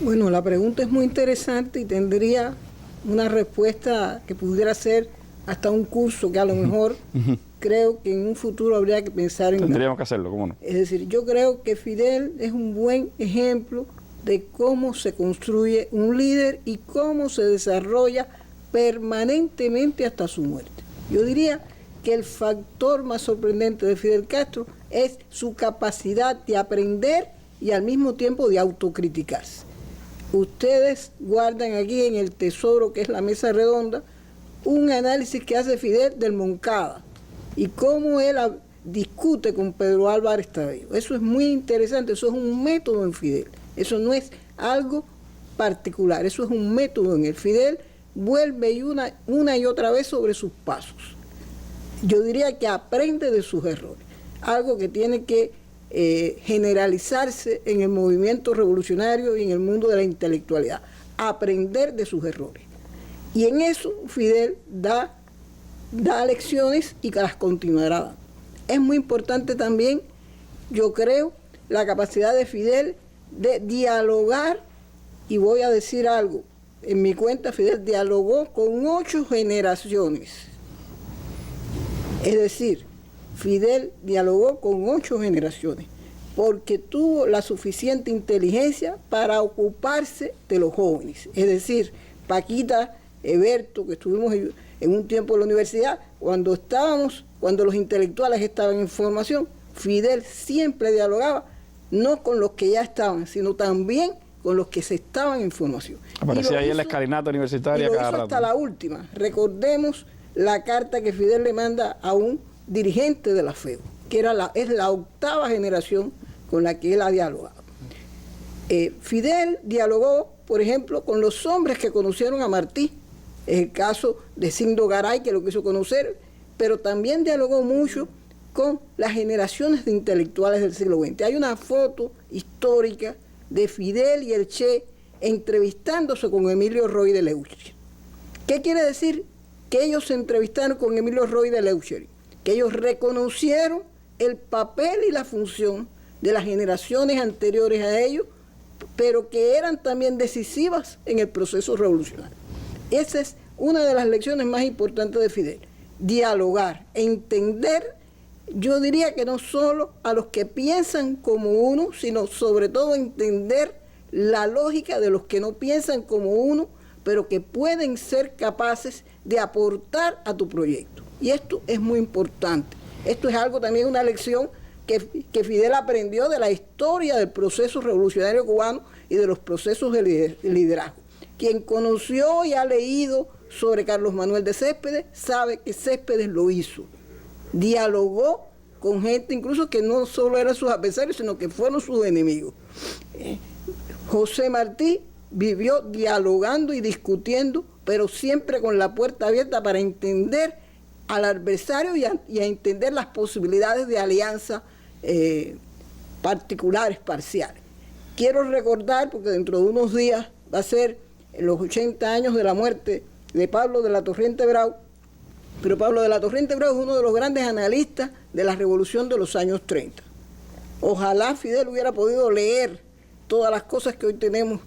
Bueno, la pregunta es muy interesante y tendría una respuesta que pudiera ser hasta un curso que a lo mejor creo que en un futuro habría que pensar en... Tendríamos que hacerlo, ¿cómo no? Es decir, yo creo que Fidel es un buen ejemplo de cómo se construye un líder y cómo se desarrolla permanentemente hasta su muerte. Yo diría que el factor más sorprendente de Fidel Castro es su capacidad de aprender y al mismo tiempo de autocriticarse. Ustedes guardan aquí en el tesoro que es la mesa redonda un análisis que hace Fidel del Moncada y cómo él discute con Pedro Álvarez Tadeo. Eso es muy interesante, eso es un método en Fidel, eso no es algo particular, eso es un método en el Fidel, vuelve y una y otra vez sobre sus pasos. Yo diría que aprende de sus errores, algo que tiene que generalizarse en el movimiento revolucionario y en el mundo de la intelectualidad, aprender de sus errores. Y en eso Fidel da lecciones y que las continuará dando. Es muy importante también, yo creo, la capacidad de Fidel de dialogar, y voy a decir algo, en mi cuenta Fidel dialogó con 8 generaciones. Es decir, Fidel dialogó con 8 generaciones, porque tuvo la suficiente inteligencia para ocuparse de los jóvenes. Es decir, Paquita, Eberto, que estuvimos en un tiempo en la universidad, cuando los intelectuales estaban en formación, Fidel siempre dialogaba, no con los que ya estaban, sino también con los que se estaban en formación. Aparecía ahí en la escalinata universitaria y lo cada hizo rato. Hasta la última. Recordemos la carta que Fidel le manda a un dirigente de la FEU, que es la 8ª generación con la que él ha dialogado. Fidel dialogó, por ejemplo, con los hombres que conocieron a Martí. Es el caso de Sindo Garay, que lo quiso conocer, pero también dialogó mucho con las generaciones de intelectuales del siglo XX. Hay una foto histórica de Fidel y el Che entrevistándose con Emilio Roy de Leucheri. ¿Qué quiere decir? Que ellos se entrevistaron con Emilio Roy de Leucheri, que ellos reconocieron el papel y la función de las generaciones anteriores a ellos, pero que eran también decisivas en el proceso revolucionario. Esa es una de las lecciones más importantes de Fidel, dialogar, entender, yo diría que no solo a los que piensan como uno, sino sobre todo entender la lógica de los que no piensan como uno, pero que pueden ser capaces de aportar a tu proyecto. Y esto es muy importante. Esto es algo también, una lección que Fidel aprendió de la historia del proceso revolucionario cubano y de los procesos de liderazgo. Quien conoció y ha leído sobre Carlos Manuel de Céspedes sabe que Céspedes lo hizo. Dialogó con gente incluso que no solo eran sus adversarios, sino que fueron sus enemigos. José Martí vivió dialogando y discutiendo, pero siempre con la puerta abierta para entender al adversario y a entender las posibilidades de alianza particulares, parciales. Quiero recordar, porque dentro de unos días va a ser los 80 años de la muerte de Pablo de la Torrente Brau, pero Pablo de la Torrente Brau es uno de los grandes analistas de la revolución de los años 30. Ojalá Fidel hubiera podido leer todas las cosas que hoy tenemos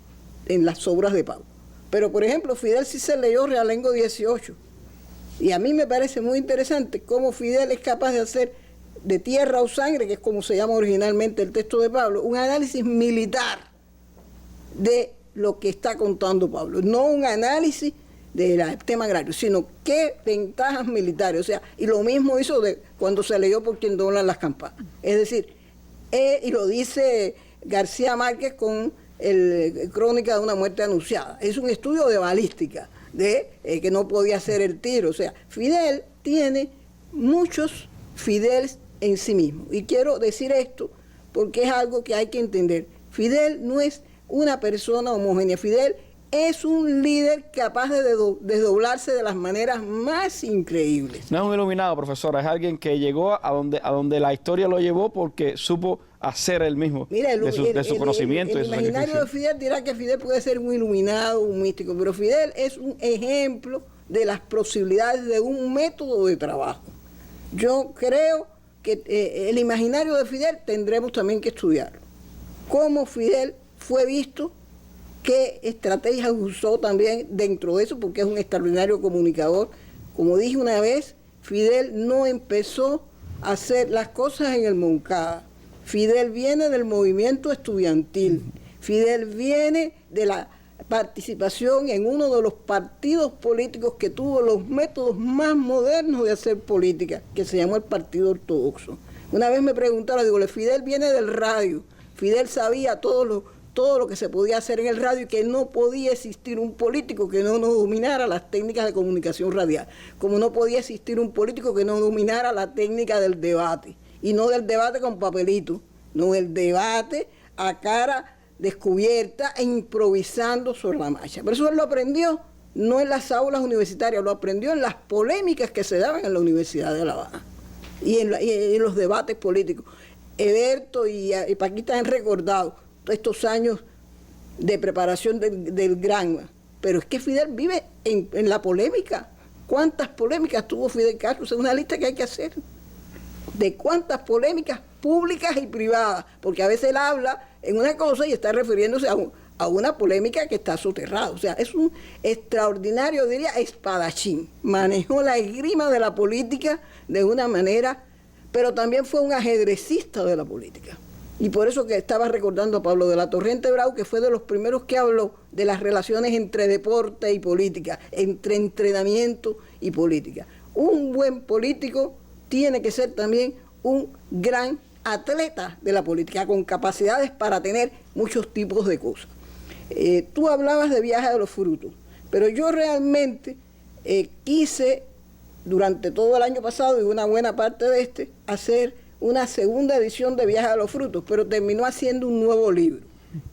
en las obras de Pablo. Pero, por ejemplo, Fidel sí se leyó Realengo 18. Y a mí me parece muy interesante cómo Fidel es capaz de hacer de Tierra o Sangre, que es como se llama originalmente el texto de Pablo, un análisis militar de lo que está contando Pablo. No un análisis del tema agrario, sino qué ventajas militares. O sea, y lo mismo hizo cuando se leyó Por quien doblan las campanas. Es decir, y lo dice García Márquez con Crónica de una muerte anunciada. Es un estudio de balística, de que no podía hacer el tiro. O sea, Fidel tiene muchos Fideles en sí mismo. Y quiero decir esto porque es algo que hay que entender. Fidel no es una persona homogénea. Fidel es un líder capaz de desdoblarse de las maneras más increíbles. No es un iluminado, profesora, es alguien que llegó a donde la historia lo llevó porque supo hacer él mismo. Mira, de su conocimiento. El imaginario de Fidel dirá que Fidel puede ser un iluminado, un místico, pero Fidel es un ejemplo de las posibilidades de un método de trabajo. Yo creo que el imaginario de Fidel tendremos también que estudiarlo. Cómo Fidel fue visto qué estrategias usó también dentro de eso, porque es un extraordinario comunicador. Como dije una vez, Fidel no empezó a hacer las cosas en el Moncada. Fidel viene del movimiento estudiantil. Fidel viene de la participación en uno de los partidos políticos que tuvo los métodos más modernos de hacer política, que se llamó el Partido Ortodoxo. Una vez me preguntaron, digo, Fidel viene del radio. Fidel sabía todo lo que se podía hacer en el radio y que no podía existir un político que no dominara las técnicas de comunicación radial, como no podía existir un político que no dominara la técnica del debate, y no del debate con papelito, no el debate a cara descubierta e improvisando sobre la marcha. Pero eso él lo aprendió no en las aulas universitarias, lo aprendió en las polémicas que se daban en la Universidad de La Habana y en los debates políticos. Eberto y Paquita han recordado estos años de preparación del Granma, pero es que Fidel vive en la polémica. ¿Cuántas polémicas tuvo Fidel Castro? Es una lista que hay que hacer de cuántas polémicas públicas y privadas, porque a veces él habla en una cosa y está refiriéndose a una polémica que está soterrada. O sea, es un extraordinario, diría, espadachín. Manejó la esgrima de la política de una manera, pero también fue un ajedrecista de la política. Y por eso que estaba recordando a Pablo de la Torrente Bravo, que fue de los primeros que habló de las relaciones entre deporte y política, entre entrenamiento y política. Un buen político tiene que ser también un gran atleta de la política, con capacidades para tener muchos tipos de cosas. Tú hablabas de Viaje de los Frutos, pero yo realmente quise, durante todo el año pasado y una buena parte de hacer una segunda edición de Viaje a los Frutos, pero terminó haciendo un nuevo libro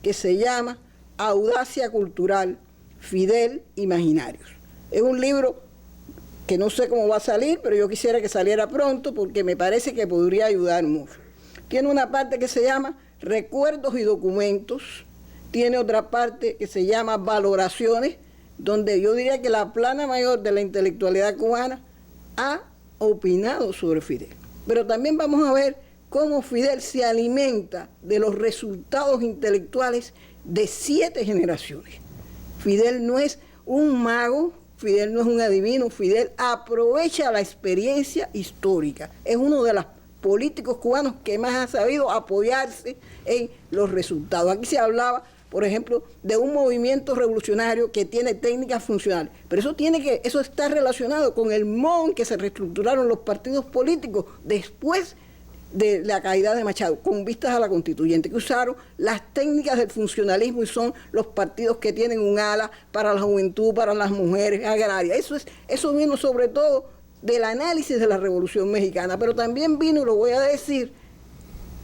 que se llama Audacia Cultural, Fidel Imaginarios. Es un libro que no sé cómo va a salir, pero yo quisiera que saliera pronto porque me parece que podría ayudar mucho. Tiene una parte que se llama Recuerdos y Documentos, tiene otra parte que se llama Valoraciones, donde yo diría que la plana mayor de la intelectualidad cubana ha opinado sobre Fidel. Pero también vamos a ver cómo Fidel se alimenta de los resultados intelectuales de 7 generaciones. Fidel no es un mago, Fidel no es un adivino, Fidel aprovecha la experiencia histórica. Es uno de los políticos cubanos que más ha sabido apoyarse en los resultados. Aquí se hablaba, por ejemplo, de un movimiento revolucionario que tiene técnicas funcionales, pero eso está relacionado con el modo en que se reestructuraron los partidos políticos después de la caída de Machado, con vistas a la constituyente, que usaron las técnicas del funcionalismo y son los partidos que tienen un ala para la juventud, para las mujeres agrarias. Eso vino sobre todo del análisis de la Revolución Mexicana, pero también vino, y lo voy a decir,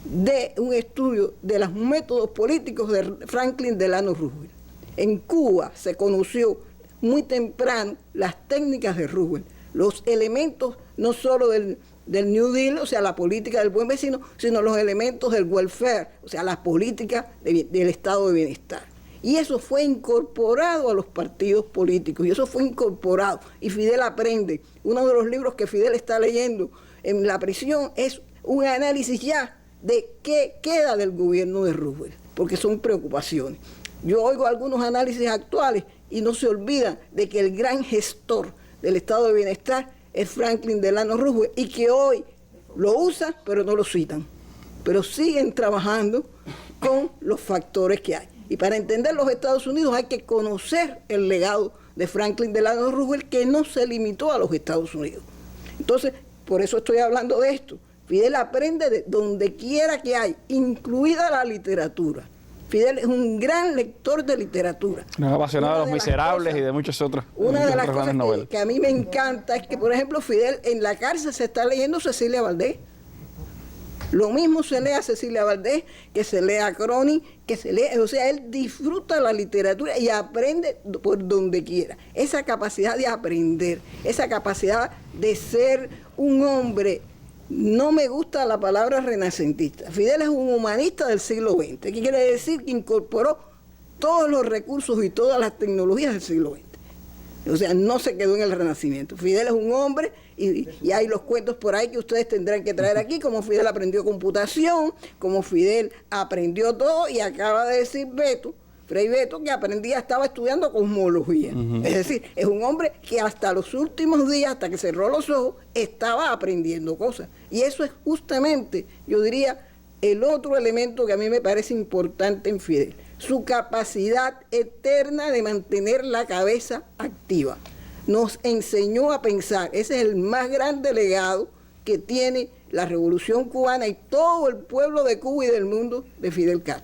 de un estudio de los métodos políticos de Franklin Delano Roosevelt. En Cuba se conoció muy temprano las técnicas de Roosevelt, los elementos no solo del New Deal, o sea, la política del buen vecino, sino los elementos del welfare, o sea, la política del estado de bienestar. Y eso fue incorporado a los partidos políticos, y eso fue incorporado. Y Fidel aprende. Uno de los libros que Fidel está leyendo en la prisión es un análisis ya de qué queda del gobierno de Roosevelt, porque son preocupaciones. Yo oigo algunos análisis actuales y no se olvidan de que el gran gestor del estado de bienestar es Franklin Delano Roosevelt y que hoy lo usan pero no lo citan, pero siguen trabajando con los factores que hay. Y para entender los Estados Unidos hay que conocer el legado de Franklin Delano Roosevelt, que no se limitó a los Estados Unidos. Entonces, por eso estoy hablando de esto. Fidel aprende de donde quiera que hay, incluida la literatura. Fidel es un gran lector de literatura. Nos ha apasionado de Los Miserables y de muchas otras novelas. Una de las cosas que a mí me encanta es que, por ejemplo, Fidel en la cárcel se está leyendo Cecilia Valdés. Lo mismo se lee a Cecilia Valdés, que se lee a Cronin, que se lee, o sea, él disfruta la literatura y aprende por donde quiera. Esa capacidad de aprender, esa capacidad de ser un hombre, no me gusta la palabra renacentista. Fidel es un humanista del siglo XX, que quiere decir que incorporó todos los recursos y todas las tecnologías del siglo XX. O sea, no se quedó en el Renacimiento. Fidel es un hombre, y hay los cuentos por ahí que ustedes tendrán que traer aquí, como Fidel aprendió computación, como Fidel aprendió todo, y acaba de decir Beto, Frei Beto, que estaba estudiando cosmología. Es decir, es un hombre que hasta los últimos días, hasta que cerró los ojos, estaba aprendiendo cosas. Y eso es justamente, yo diría, el otro elemento que a mí me parece importante en Fidel, su capacidad eterna de mantener la cabeza activa. Nos enseñó a pensar, ese es el más grande legado que tiene la Revolución Cubana y todo el pueblo de Cuba y del mundo de Fidel Castro.